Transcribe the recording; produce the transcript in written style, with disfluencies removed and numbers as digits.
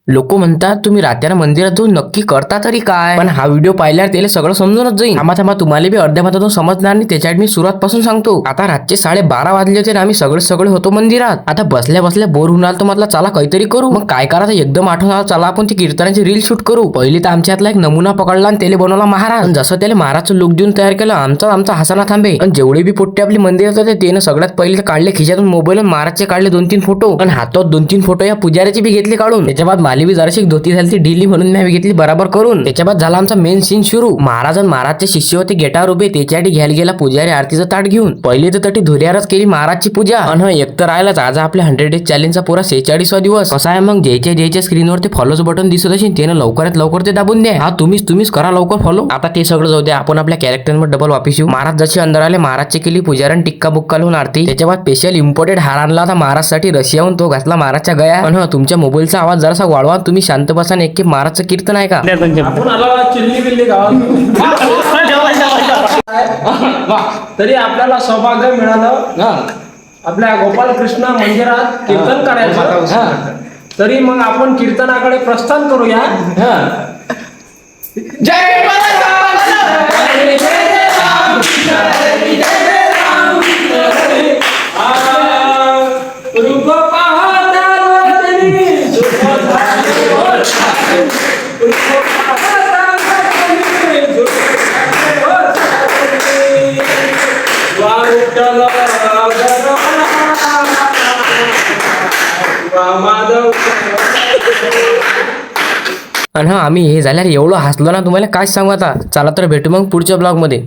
लोक म्हणतात तुम्ही रात्याला मंदिरात जाऊन नक्की करता तरी काय, पण हा व्हिडिओ पाहिल्यावर त्याला सगळं समजूनच जाईल. थांबा तुम्हाला बी अर्ध्या मतातून समजणार नाही, त्याच्यात मी सुरुवात पासून सांगतो. आता रातचे 12:30 वाजले होते आणि आम्ही सगळे होतो मंदिरात. आता बसल्या बसल्या बोर होऊन आलो, तर म्हटलं चला काहीतरी करू. मग काय करायचं एकदम आठवण आलं, चला आपण ती कीर्तनाची रील शूट करू. पहिली तर आमच्या हातला एक नमुना पकडला आणि त्याला बनवला महाराज. जसं त्याला महाराजचं लुक देऊन तयार केलं आमचा हसाना थांबे. आणि जेवढे बी पोट्टे आपली मंदिरात होते त्यानं सगळ्यात पहिले काढले खिशातून मोबाईल आणि महाराजचे काढले 2-3 फोटो आणि हातात 2-3 फोटो या पुजाऱ्याचे बी घेतले काढून. त्याच्या बाद माली बी जराशी धोती झाली ती ढिली म्हणून मी घेतली बराबर करून. त्याच्या बाद झाला आमचा मेन सीन सुरू. महाराज आणि महाराजचे शिष्य होते गेटावर उभे, त्याच्यासाठी घ्यायला गेला पुजारी आरतीचं ताट घेऊन. पहिले तर तटी धुर्यावरच केली महाराजची पूजा. आणि एक तर राहिलाच आज आपल्या 100 डेज चॅलेंजचा पुरा 46वा दिवस. कसा आहे मग, ज्याच्या स्क्रीनवर ते फॉलोच बटन दिसत असेल त्यानं लवकरात लवकर ते दाबून द्या. हा तुम्हीच करा लवकर फॉलो. आता ते सगळं जाऊ द्या, आपण आपल्या कॅरेक्टरवर डबल वापिस येऊ. महाराज जसे अंदर आले, महाराजची केली पुजाऱ्याने टिक्का बुक्का लावून आरती. त्याच्या बाद स्पेशल इम्पोर्टेड हार आणला होता महाराजसाठी रशियाहून, तो घातला महाराजच्या गया. पण तुमच्या मोबाईलचा आवाज जरासा वाढवा, तुम्ही शांत बसा. एक महाराजचं कीर्तन आहे का. आपण आला चिल्ली बिल्ली गावात तरी आपल्याला सौभाग्य मिळालं आपल्या गोपालकृष्ण मंदिरात कीर्तन करायचं. तरी मग आपण कीर्तनाकडे प्रस्थान करूया. जय आणि आम्ही हे झाल्यावर एवढं हसलो ना, तुम्हाला काय सांगू. आता चला तर भेटू मग पुढच्या ब्लॉग मध्ये.